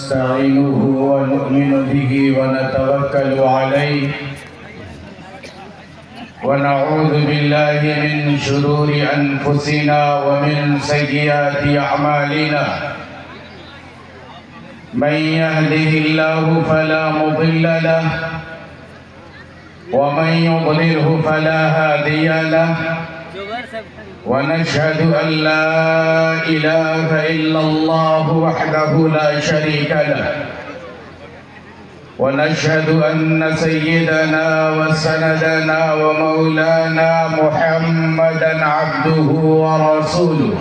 ونستعينه ونؤمن به ونتوكل عليه ونعوذ بالله من شرور أنفسنا ومن سيئات أعمالنا من يهده الله فلا مضل له ومن يضلله فلا هادي له ونشهد أن لا إله إلا الله وحده لا شريك له ونشهد أن سيدنا وسندنا ومولانا محمدا عبده ورسوله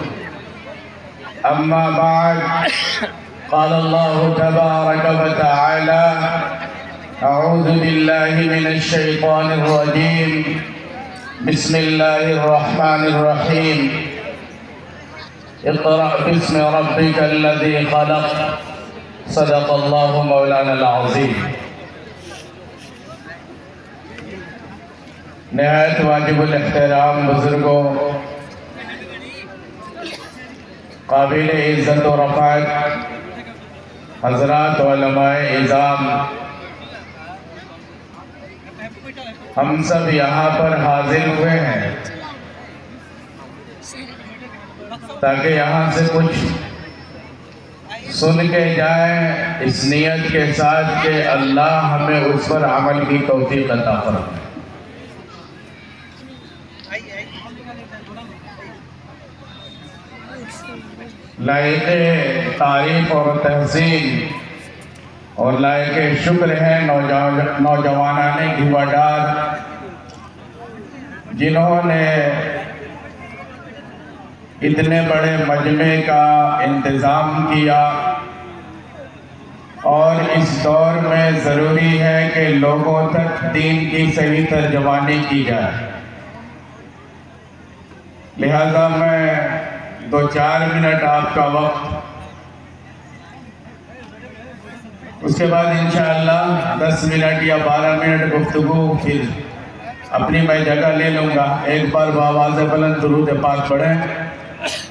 أما بعد قال الله تبارك وتعالى أعوذ بالله من الشيطان الرجيم بسم الله الرحمن الرحيم اقرأ باسم ربك الذي خلق صدق الله مولانا العظیم. نہایت واجب الاحترام بزرگوں، قابل عزت و رفعت حضرات علماء اعظام، ہم سب یہاں پر حاضر ہوئے ہیں تاکہ یہاں سے کچھ سن کے جائیں اس نیت کے ساتھ کہ اللہ ہمیں اس پر عمل کی توفیق عطا فرمائے. لائق تعریف اور تحسین اور لائق شکر ہے نوجوانان گھیواڈار جنہوں نے اتنے بڑے مجمع کا انتظام کیا، اور اس دور میں ضروری ہے کہ لوگوں تک دین کی صحیح ترجمانی کی جائے. لہذا میں 2-4 منٹ آپ کا وقت، اس کے بعد انشاءاللہ 10 منٹ یا 12 منٹ گفتگو، پھر اپنی میں جگہ لے لوں گا. ایک بار بآواز بلند درود پاک پڑھیں.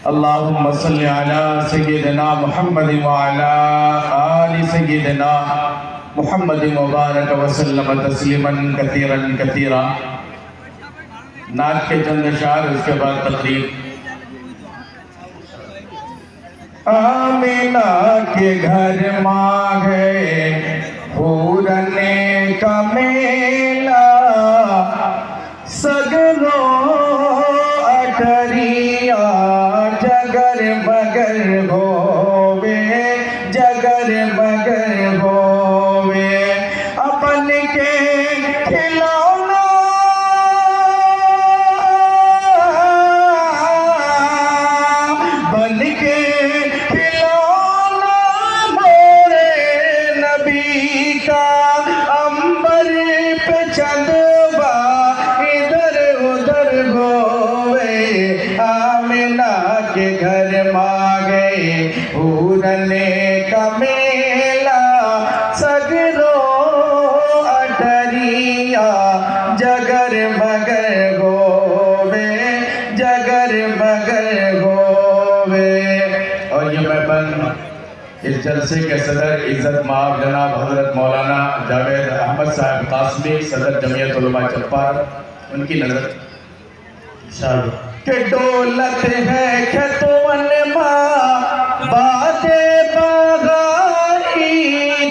اللہم صلی علی سیدنا محمد وعلی آل سیدنا محمد مبارک وسلم تسلیما کثیرا کثیرا. نعت کے چند اشعار، اس کے بعد تقریر. آمینہ کے گھر ماں گئے حورن کا میلہ، سگروں اٹھریا جگر مگر ہووے، جگر مگر ہووے. اپن کے کھلونا بن کے کھلونا مورے نبی کا، امبر پہ چندوا ادھر ادھر ہووے. آمینہ کے گھر ماں گئے حورن کا میلہ، سگروں اٹھریا جگر مگر ہووے، جگر مگر ہووے. اور یہ میں بند اس جلسے کے صدر عزت مآب جناب حضرت مولانا جاوید احمد صاحب قاسمی، صدر جمعیت علماء چپار، ان کی نظر کہ دولت ہے کھتون ماں بات باغائی،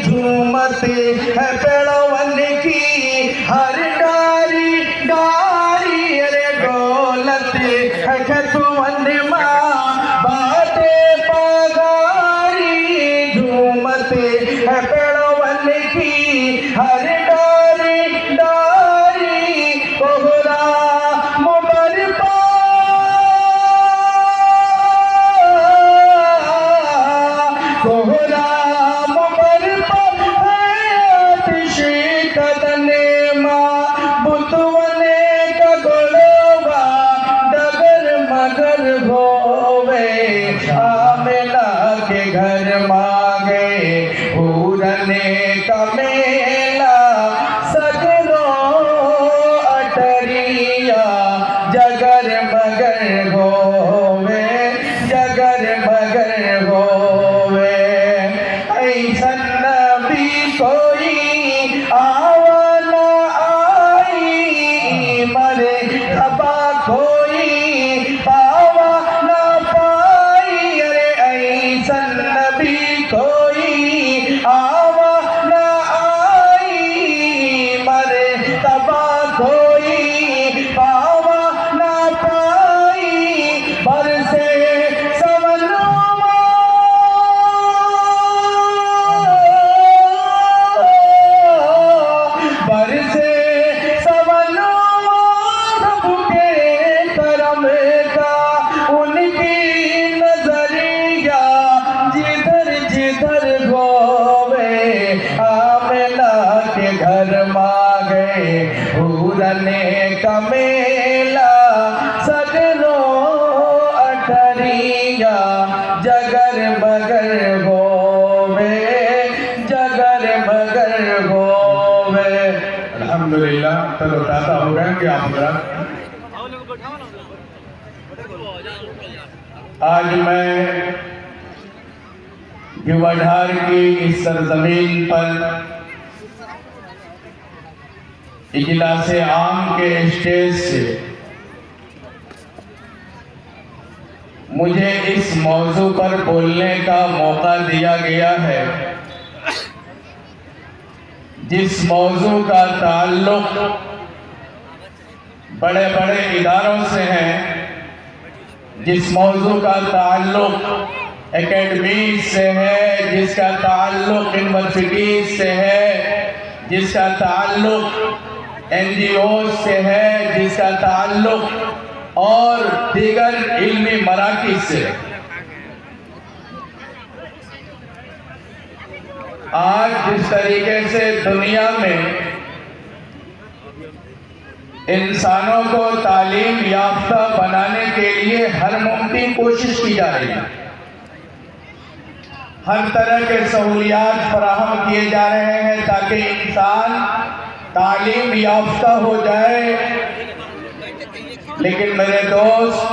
جھومت ہے پیڑون کی ہر ڈاری ڈاری. ارے دولت ہے کھتون ماں بات باغائی، جھومت ہے پیڑون کی ہر ڈاری ڈاری. کوہرا مبرپا کوہرا مبرپا ہے آتش کدن ماں، بتونے کا گلوا ڈگر مگر ہووے. آمینہ کے گھر ماں گئے حورن کا میلہ، سگروں اٹھریا جگر مگر ہووے، جگر مگر ہووے. ایسا کوئی آوانا آئی مرحبا کوئی پاوا نہ پائی ارے ایسن نبی کوئی آوا نہ آئی مرحبا کوئی پاوا نہ پائی برسے کا میلہ سجنو اٹھریا جگر بگر ہووے جگر بگر ہووے. الحمدللہ تلو تازہ ہو گئے کہ آپ ذرا. آج میں گوادھار کی اس سرزمین پر اجلاس عام کے اسٹیج سے مجھے اس موضوع پر بولنے کا موقع دیا گیا ہے جس موضوع کا تعلق بڑے بڑے اداروں سے ہے، جس موضوع کا تعلق اکیڈمیز سے ہے، جس کا تعلق یونیورسٹیز سے ہے، جس کا تعلق این جی اوز سے ہے، جس کا تعلق اور دیگر علمی مراکز سے. آج جس طریقے سے دنیا میں انسانوں کو تعلیم یافتہ بنانے کے لیے ہر ممکن کوشش کی جا رہی ہے، ہر طرح کے سہولیات فراہم کیے جا رہے ہیں تاکہ انسان تعلیم یافتہ ہو جائے. لیکن میرے دوست،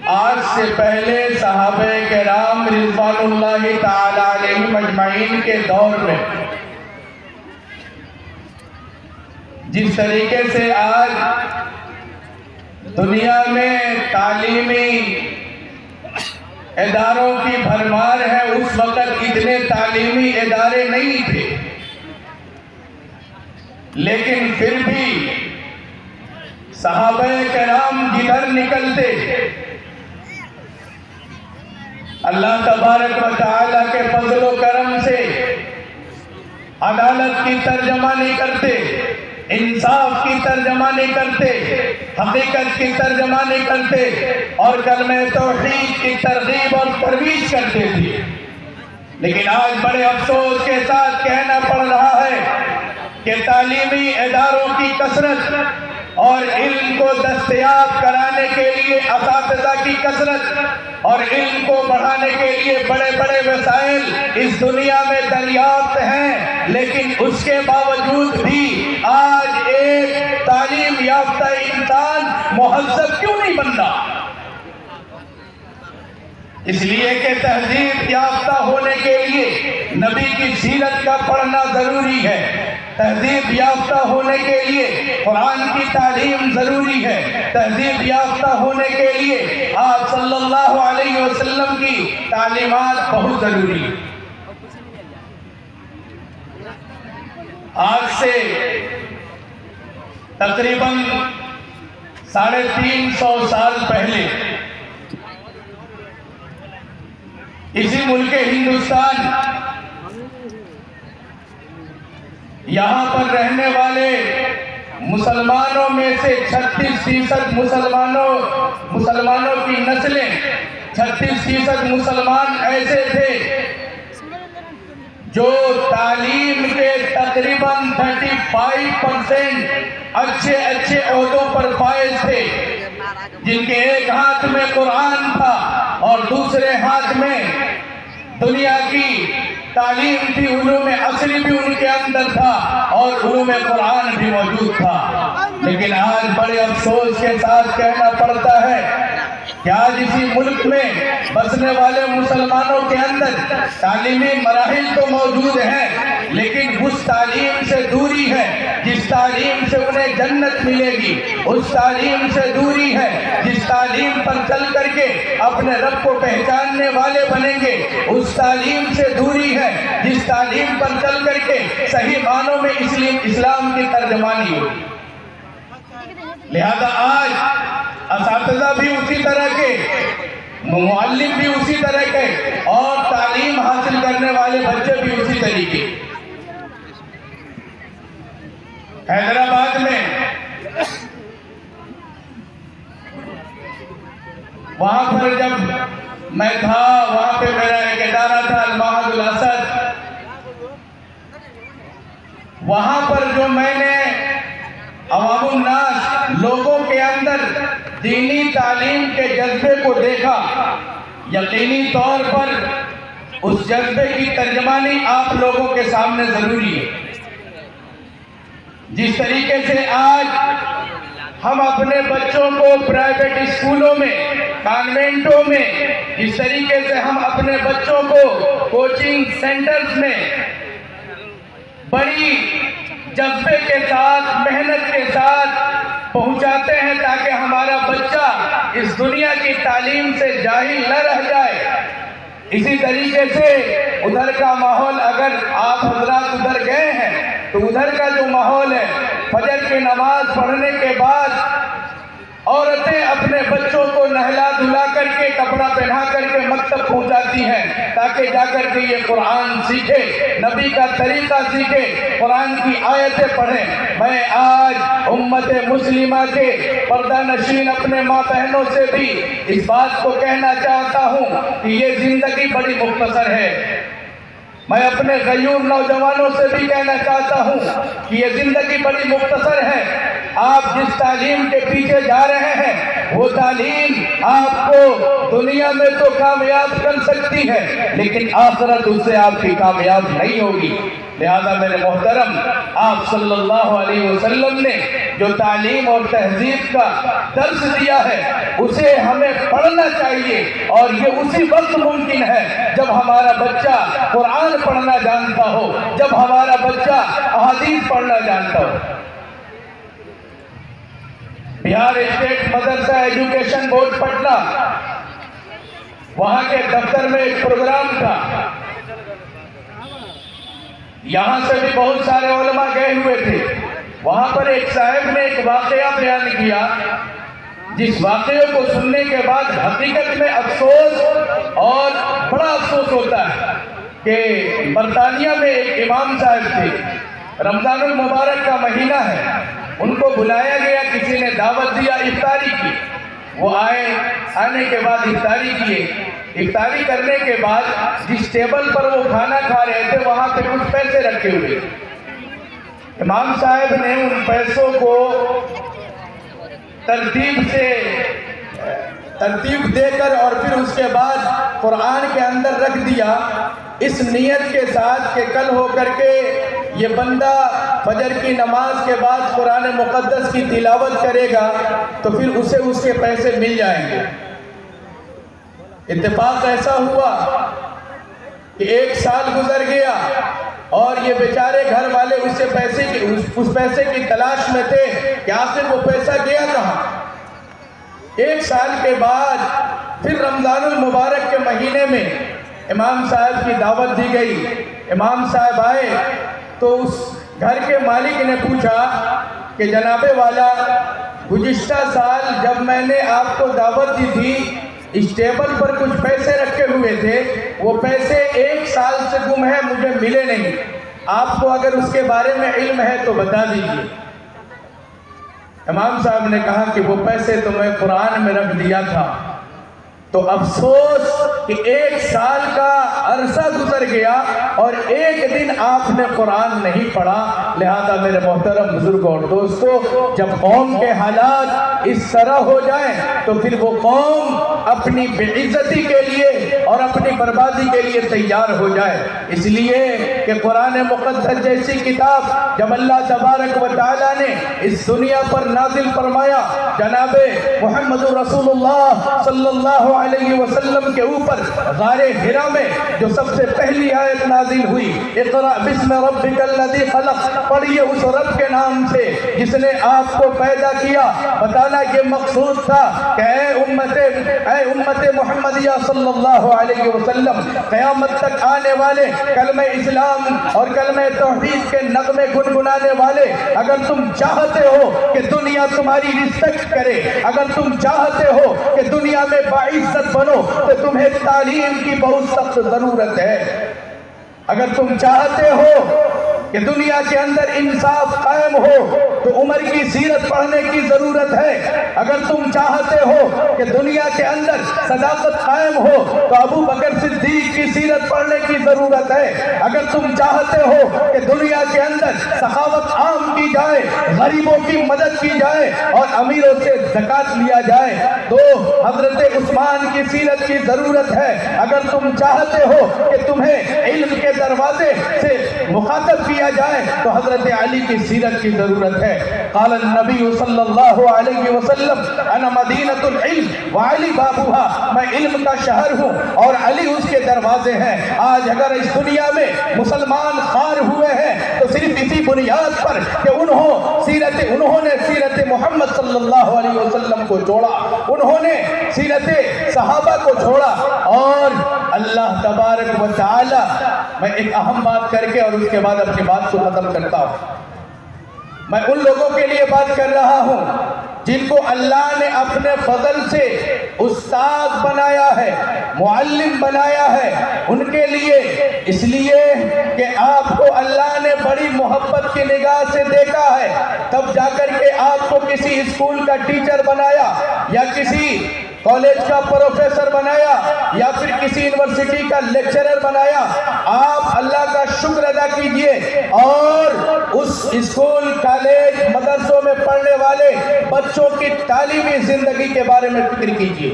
آج سے پہلے صحابہ کرام رضوان اللہ تعالی علیہم اجمعین کے دور میں جس طریقے سے آج دنیا میں تعلیمی اداروں کی بھرمار ہے، اس وقت اتنے تعلیمی ادارے نہیں تھے، لیکن پھر بھی صحابہ کرام جدھر نکلتے اللہ تبارک و تعالیٰ کے فضل و کرم سے عدالت کی ترجمہ نہیں کرتے، انصاف کی ترجمہ نہیں کرتے، حقیقت کی ترجمہ نہیں کرتے، اور کلمہ توحید کی ترغیب اور ترویج کرتے تھے. لیکن آج بڑے افسوس کے ساتھ کہنا پڑ رہا ہے کہ تعلیمی اداروں کی کثرت اور علم کو دستیاب کرانے کے لیے اساتذہ کی کثرت اور علم کو بڑھانے کے لیے بڑے بڑے وسائل اس دنیا میں دریافت ہیں، لیکن اس کے باوجود بھی آج ایک تعلیم یافتہ انسان مہذب کیوں نہیں بن رہا؟ اس لیے کہ تہذیب یافتہ ہونے کے لیے نبی کی سیرت کا پڑھنا ضروری ہے، تہذیب یافتہ ہونے کے لیے قرآن کی تعلیم ضروری ہے، تہذیب یافتہ ہونے کے لیے آپ صلی اللہ علیہ وسلم کی تعلیمات بہت ضروری ہے. آج سے تقریباً 350 سال پہلے اسی ملک ہندوستان یہاں پر رہنے والے مسلمانوں میں سے 36% مسلمانوں کی نسلیں 36% مسلمان ایسے تھے جو تعلیم کے تقریباً 35% اچھے عہدوں پر فائز تھے، جن کے ایک ہاتھ میں قرآن تھا اور دوسرے ہاتھ میں دنیا کی تعلیم تھی، علوم عصری بھی ان کے اندر تھا اور علوم قرآن بھی موجود تھا. لیکن آج بڑے افسوس کے ساتھ کہنا پڑتا ہے کہ آج اسی ملک میں بسنے والے مسلمانوں کے اندر تعلیمی مراحل تو موجود ہیں، لیکن اس تعلیم سے دوری ہے جس تعلیم سے انہیں جنت ملے گی، اس تعلیم سے دوری ہے جس تعلیم پر چل کر کے اپنے رب کو پہچاننے والے بنیں گے، اس تعلیم سے دوری ہے جس تعلیم پر چل کر کے صحیح معنوں میں اسلام کی ترجمانی ہو۔ لہذا آج اساتذہ بھی اسی طرح کے، معلم بھی اسی طرح کے، اور تعلیم حاصل کرنے والے بچے بھی اسی طریقے۔ حیدرآباد میں وہاں پر جب میں تھا، وہاں پہ میرا ایک ادارہ تھا المعہد الاسد، وہاں پر جو میں نے عوام الناس، لوگوں کے اندر دینی تعلیم کے جذبے کو دیکھا، یقینی طور پر اس جذبے کی ترجمانی آپ لوگوں کے سامنے ضروری ہے۔ جس طریقے سے آج ہم اپنے بچوں کو پرائیویٹ اسکولوں میں، کانوینٹوں میں، جس طریقے سے ہم اپنے بچوں کو کوچنگ سینٹرز میں بڑی جذبے کے ساتھ، محنت کے ساتھ پہنچاتے ہیں تاکہ ہمارا بچہ اس دنیا کی تعلیم سے جاہل نہ رہ جائے، اسی طریقے سے ادھر کا ماحول، اگر آپ حضرات ادھر گئے ہیں تو ادھر کا جو ماحول ہے، فجر کی نماز پڑھنے کے بعد عورتیں اپنے بچوں کو نہلا دھلا کر کے، کپڑا پہنا کر کے مکتب پہنچاتی ہیں تاکہ جا کر کے یہ قرآن سیکھے، نبی کا طریقہ سیکھے، قرآن کی آیتیں پڑھیں۔ میں آج امت مسلمہ کے پردہ نشین اپنے ماں بہنوں سے بھی اس بات کو کہنا چاہتا ہوں کہ یہ زندگی بڑی مختصر ہے۔ میں اپنے غیور نوجوانوں سے بھی کہنا چاہتا ہوں کہ یہ زندگی بڑی مختصر ہے۔ آپ جس تعلیم کے پیچھے جا رہے ہیں، وہ تعلیم آپ کو دنیا میں تو کامیاب کر سکتی ہے، لیکن آخرت اس سے آپ کی کامیاب نہیں ہوگی۔ لہذا میرے محترم، آپ صلی اللہ علیہ وسلم نے جو تعلیم اور تہذیب کا درس دیا ہے، اسے ہمیں پڑھنا چاہیے، اور یہ اسی وقت ممکن ہے جب ہمارا بچہ قرآن پڑھنا جانتا ہو، جب ہمارا بچہ احادیث پڑھنا جانتا ہو۔ بہار اسٹیٹ مدرسہ ایجوکیشن بورڈ پٹنہ، وہاں کے دفتر میں ایک پروگرام تھا، یہاں سے بھی بہت سارے علماء گئے ہوئے تھے۔ وہاں پر ایک صاحب نے ایک واقعہ بیان کیا، جس واقعے کو سننے کے بعد حقیقت میں افسوس، اور بڑا افسوس ہوتا ہے کہ برطانیہ میں ایک امام صاحب تھے، رمضان المبارک کا مہینہ ہے، ان کو بلایا گیا، کسی نے دعوت دیا، افطاری کی، وہ آئے، آنے کے بعد افطاری کیے، افطاری کرنے کے بعد جس ٹیبل پر وہ کھانا کھا رہے تھے وہاں پہ کچھ پیسے رکھے ہوئے، امام صاحب نے ان پیسوں کو ترتیب دے کر اور پھر اس کے بعد قرآن کے اندر رکھ دیا، اس نیت کے ساتھ کہ کل ہو کر کے یہ بندہ فجر کی نماز کے بعد قرآن مقدس کی تلاوت کرے گا تو پھر اسے اس کے پیسے مل جائیں گے۔ اتفاق ایسا ہوا کہ 1 سال گزر گیا اور یہ بیچارے گھر والے اس پیسے کی تلاش میں تھے کہ آخر وہ پیسہ گیا کہاں۔ 1 سال کے بعد پھر رمضان المبارک کے مہینے میں امام صاحب کی دعوت دی گئی، امام صاحب آئے تو اس گھر کے مالک نے پوچھا کہ جناب والا، گزشتہ سال جب میں نے آپ کو دعوت دی تھی، اس ٹیبل پر کچھ پیسے رکھے ہوئے تھے، وہ پیسے 1 سال سے گم ہیں، مجھے ملے نہیں، آپ کو اگر اس کے بارے میں علم ہے تو بتا دیجیے۔ امام صاحب نے کہا کہ وہ پیسے تو میں قرآن میں رکھ دیا تھا۔ تو افسوس کہ 1 سال کا عرصہ گزر گیا اور 1 دن آپ نے قرآن نہیں پڑھا۔ لہذا میرے محترم بزرگوں اور دوستو، جب قوم کے حالات اس طرح ہو جائیں تو پھر وہ قوم اپنی بے عزتی کے لیے اور اپنی بربادی کے لیے تیار ہو جائے۔ اس لیے کہ قرآن مقدس جیسی کتاب جب اللہ تبارک و تعالیٰ نے اس دنیا پر نازل فرمایا، جناب محمد رسول اللہ صلی اللہ علیہ وسلم کے اوپر غار حرا میں جو سب سے پہلی آیت نازل ہوئی، اقرأ بسم ربک الذی خلق، پڑھیے اس رب کے نام سے جس نے آپ کو پیدا کیا۔ بتانا یہ مقصود تھا کہ اے امت محمدیہ صلی اللہ علیہ وسلم، قیامت تک آنے والے کلمہ اسلام اور کلمہ توحید کے نغمے گنگنانے والے، اگر تم چاہتے ہو کہ دنیا تمہاری رسپیکٹ کرے، اگر تم چاہتے ہو کہ دنیا میں باعزت بنو، تو تمہیں تعلیم کی بہت سخت ضرورت ہے۔ اگر تم چاہتے ہو کہ دنیا کے اندر انصاف قائم ہو تو عمر کی سیرت پڑھنے کی ضرورت ہے۔ اگر تم چاہتے ہو کہ دنیا کے اندر صداقت قائم ہو تو ابو بکر صدیق کی سیرت پڑھنے کی ضرورت ہے۔ اگر تم چاہتے ہو کہ دنیا کے اندر سخاوت عام کی جائے، غریبوں کی مدد کی جائے اور امیروں سے زکوٰۃ لیا جائے، تو حضرت عثمان کی سیرت کی ضرورت ہے۔ اگر تم چاہتے ہو کہ تمہیں علم کے دروازے سے مخاطب کیا جائے تو حضرت علی کی سیرت کی ضرورت ہے۔ قال النبی صلی اللہ علیہ وسلم انا مدینۃ العلم وعلی بابها، میں علم کا شہر ہوں اور علی اس کے دروازے ہیں۔ آج اگر اس دنیا میں مسلمان خوار ہوئے ہیں تو صرف اسی بنیاد پر کہ انہوں نے سیرت محمد صلی اللہ علیہ وسلم کو چھوڑا، انہوں نے سیرت صحابہ کو چھوڑا۔ اور اللہ تبارک و تعالی، میں ایک اہم بات کر کے اور اس کے بعد اپنی بات کو ختم کرتا ہوں، میں ان لوگوں کے لیے بات کر رہا ہوں جن کو اللہ نے اپنے فضل سے استاد بنایا ہے، معلم بنایا ہے، ان کے لیے اس لیے کہ آپ کو اللہ نے بڑی محبت کی نگاہ سے دیکھا ہے، تب جا کر کے آپ کو کسی اسکول کا ٹیچر بنایا یا کسی کالج کا پروفیسر بنایا یا پھر کسی یونیورسٹی کا لیکچرر بنایا۔ آپ اللہ کا شکر ادا کیجئے اور اس اسکول، کالج، مدرسوں میں پڑھنے والے بچوں کی تعلیمی زندگی کے بارے میں فکر کیجئے،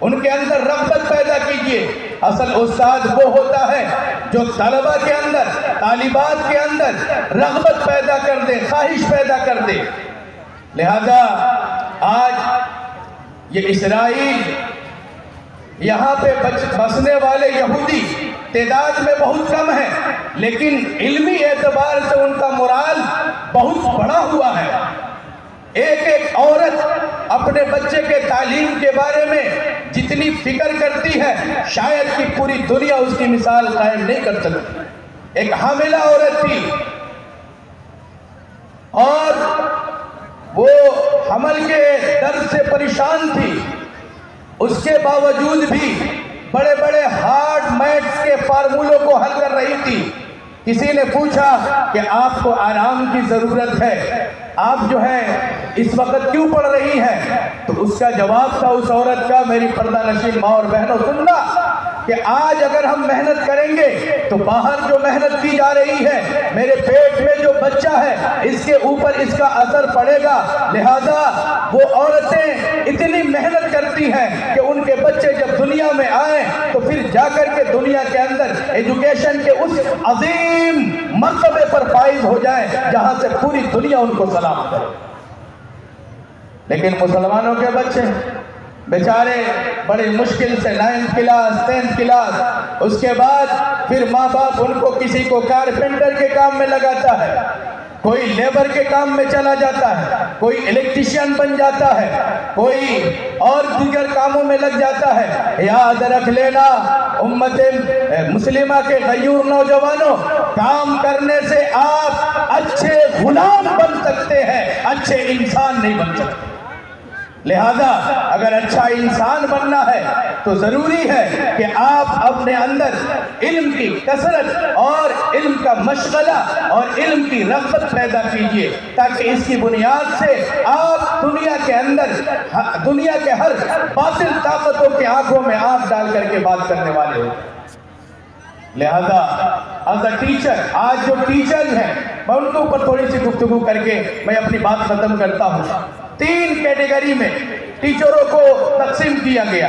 ان کے اندر رغبت پیدا کیجئے۔ اصل استاد وہ ہوتا ہے جو طلبہ کے اندر، طالبات کے اندر رغبت پیدا کر دے، خواہش پیدا کر دے۔ لہذا آج یہ اسرائیل، یہاں پہ بسنے والے یہودی تعداد میں بہت کم ہیں، لیکن علمی اعتبار سے ان کا مورال بہت بڑا ہوا ہے۔ ایک ایک عورت اپنے بچے کے تعلیم کے بارے میں جتنی فکر کرتی ہے شاید کہ پوری دنیا اس کی مثال قائم نہیں کر سکتی۔ ایک حاملہ عورت تھی اور وہ حمل کے درد سے پریشان تھی، اس کے باوجود بھی بڑے بڑے ہارڈ میتھس کے فارمولوں کو حل کر رہی تھی۔ کسی نے پوچھا کہ آپ کو آرام کی ضرورت ہے، آپ جو ہے اس وقت کیوں پڑھ رہی ہیں؟ تو اس کا جواب تھا اس عورت کا، میری پردہ نشین ماں اور بہنوں سننا، کہ آج اگر ہم محنت کریں گے تو باہر جو محنت کی جا رہی ہے، میرے پیٹ میں جو بچہ ہے اس کے اوپر اس کا اثر پڑے گا۔ لہذا وہ عورتیں اتنی محنت کرتی ہیں کہ ان کے بچے جب دنیا میں آئیں تو پھر جا کر کے دنیا کے اندر ایجوکیشن کے اس عظیم مرتبے پر فائز ہو جائیں جہاں سے پوری دنیا ان کو سلام کرے۔ لیکن مسلمانوں کے بچے بیچارے بڑی مشکل سے 9th کلاس 10th کلاس، اس کے بعد پھر ماں باپ ان کو کسی کو کارپینٹر کے کام میں لگاتا ہے، کوئی لیبر کے کام میں چلا جاتا ہے، کوئی الیکٹریشین بن جاتا ہے، کوئی اور دیگر کاموں میں لگ جاتا ہے۔ یاد رکھ لینا امت مسلمہ کے غیور نوجوانوں، کام کرنے سے آپ اچھے غلام بن سکتے ہیں، اچھے انسان نہیں بن سکتے۔ لہذا اگر اچھا انسان بننا ہے تو ضروری ہے کہ آپ اپنے اندر علم کی کثرت اور علم کا مشغلہ اور علم کی رغبت پیدا کیجئے، تاکہ اس کی بنیاد سے آپ دنیا کے اندر دنیا کے ہر باطل طاقتوں کے آنکھوں میں آنکھ ڈال کر کے بات کرنے والے ہو۔ لہذا ایز اے ٹیچر، آج جو ٹیچر ہیں میں ان کے اوپر تھوڑی سی گفتگو کر کے میں اپنی بات ختم کرتا ہوں۔ 3 کیٹیگری میں ٹیچروں کو تقسیم کیا گیا۔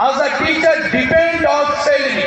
as a teacher depend on salary.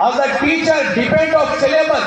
as a teacher depend on syllabus,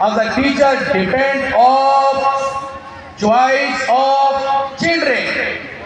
as a teacher depend on choice of children,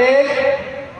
1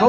2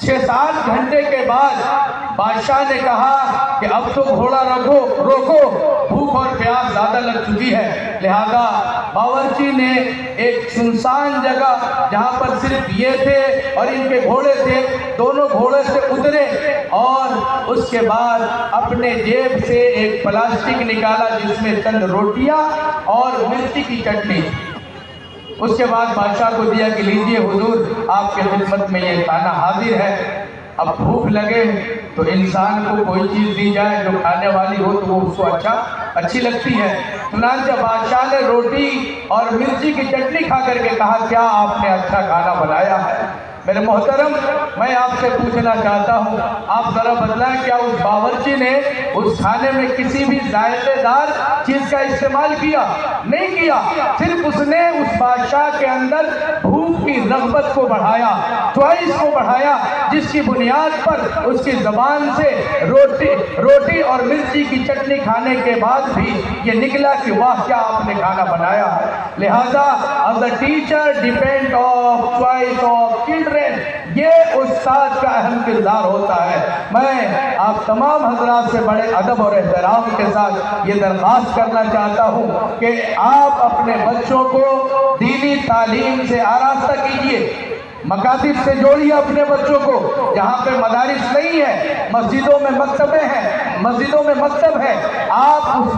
6-7 گھنٹے کے بعد بادشاہ نے کہا کہ اب تو گھوڑا روکو، بھوک اور پیاس زیادہ لگ چکی ہے۔ لہذا باورچی نے ایک سنسان جگہ جہاں پر صرف یہ تھے اور ان کے گھوڑے تھے، دونوں گھوڑے سے اترے اور اس کے بعد اپنے جیب سے ایک پلاسٹک نکالا جس میں چند روٹیاں اور مرچی کی چٹنی۔ اس کے بعد بادشاہ کو دیا کہ لیجئے حضور، آپ کے خدمت میں یہ کھانا حاضر ہے۔ اب بھوک لگے تو انسان کو کوئی چیز دی جائے جو کھانے والی ہو تو وہ اس کو اچھی لگتی ہے۔ چنانچہ بادشاہ نے روٹی اور مرچی کی چٹنی کھا کر کے کہا کیا آپ نے اچھا کھانا بنایا ہے؟ میرے محترم، میں آپ سے پوچھنا چاہتا ہوں، آپ ذرا بتلائیں کیا اس باورچی نے اس کھانے میں کسی بھی ذائقے دار چیز کا استعمال کیا؟ نہیں کیا، صرف اس نے اس بادشاہ کے اندر بھوک کی رغبت کو بڑھایا، چوائس کو بڑھایا، جس کی بنیاد پر اس کی زبان سے روٹی اور مرچی کی چٹنی کھانے کے بعد بھی یہ نکلا کہ واہ کیا آپ نے کھانا بنایا ہے۔ لہذا as a teacher depend of choice of children، یہ استاد کا اہم کردار ہوتا ہے۔ میں آپ تمام حضرات سے بڑے ادب اور احترام کے ساتھ یہ درخواست کرنا چاہتا ہوں کہ آپ اپنے بچوں کو دینی تعلیم سے آراستہ کیجیے، مکاتب سے جوڑیے اپنے بچوں کو۔ جہاں پہ مدارس نہیں ہے، مسجدوں میں مکتب ہے، آپ اس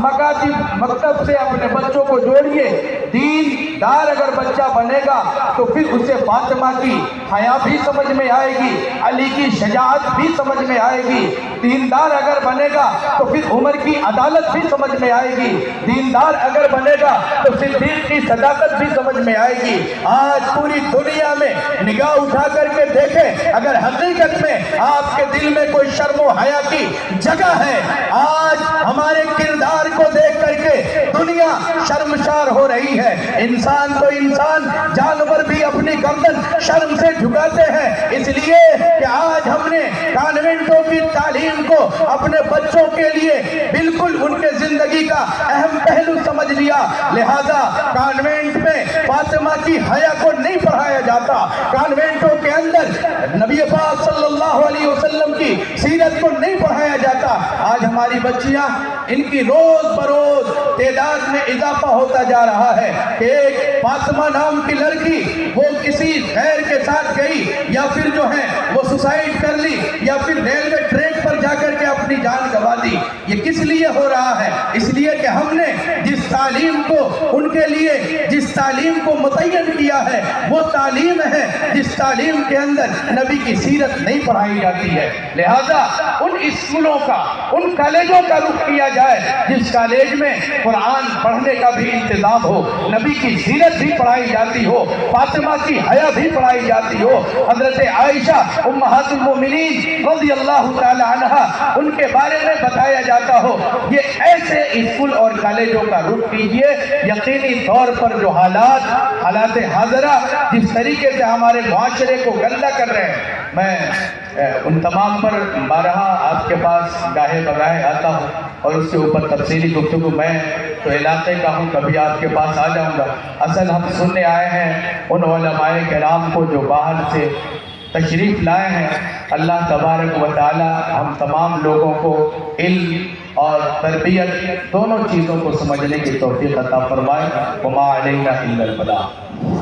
مکتب سے اپنے بچوں کو جوڑیے۔ دین دار اگر بچہ بنے گا تو پھر اسے فاطمہ کی حیا بھی سمجھ میں آئے گی، علی کی شجاعت بھی سمجھ میں آئے گی۔ دیندار اگر بنے گا تو پھر عمر کی عدالت بھی سمجھ میں آئے گی۔ دیندار اگر بنے گا تو صدیق کی صداقت بھی سمجھ میں آئے گی۔ آج پوری دنیا میں نگاہ اٹھا کر کے دیکھیں، اگر حقیقت میں آپ کے دل میں کوئی شرم و حیا کی جگہ ہے، آج ہمارے کردار کو دیکھ کر کے دنیا شرمشار ہو رہی ہے۔ انسان تو انسان، جانور بھی اپنی گردن شرم سے جھکاتے ہیں، اس لیے کہ آج ہم نے کانوینٹوں کی تعلیم کو اپنے بچوں کے لیے بالکل ان کے زندگی کا اہم پہلو سمجھ لیا۔ لہذا کانوینٹ میں فاطمہ کی حیا کو نہیں پڑھایا جاتا، کانوینٹوں کے اندر نبی پاک صلی اللہ علیہ وسلم کی سیرت کو نہیں پڑھایا جاتا۔ آج ہماری بچیاں، ان کی روز بروز تعداد میں اضافہ ہوتا جا رہا ہے کہ ایک فاطمہ نام کی لڑکی وہ کسی غیر کے ساتھ گئی یا پھر جو ہے وہ سوسائڈ کر لی یا پھر ریلوے ٹریک پر جا کر کے اپنی جان گنوا دی۔ یہ کس لیے ہو رہا ہے؟ اس لیے کہ ہم نے جس تعلیم کو ان کے لیے جس تعلیم کو متعین کیا ہے وہ تعلیم ہے جس تعلیم کے اندر نبی کی سیرت نہیں پڑھائی جاتی ہے۔ لہذا ان اسکولوں کا، ان کالجوں کا رخ کیا جائے جس کالج میں قرآن پڑھنے کا بھی انتظام ہو، نبی کی سیرت بھی پڑھائی جاتی ہو، فاطمہ کی حیا بھی پڑھائی جاتی ہو، حضرت عائشہ امہات المومنین رضی اللہ تعالی عنہ ان کے بارے میں بتایا جاتا ہو۔ یہ ایسے اسکول اور کالجوں کا رخ کیجئے، یقینی طور پر جو حالات حاضرہ جس طریقے سے ہمارے معاشرے کو گندہ کر رہے ہیں، میں ان تمام پر بارہا آپ کے پاس گاہے بگاہے آتا ہوں اور اس کے اوپر تفصیلی گفتگو میں تو علاقے کا ہوں، کبھی آپ کے پاس آ جاؤں گا۔ اصل ہم سننے آئے ہیں ان علماء کرام کو جو باہر سے تشریف لائے ہیں۔ اللہ تبارک و تعالی ہم تمام لوگوں کو علم اور تربیت دونوں چیزوں کو سمجھنے کی توفیق عطا فرمائے۔ وما علینا الا البلاغ۔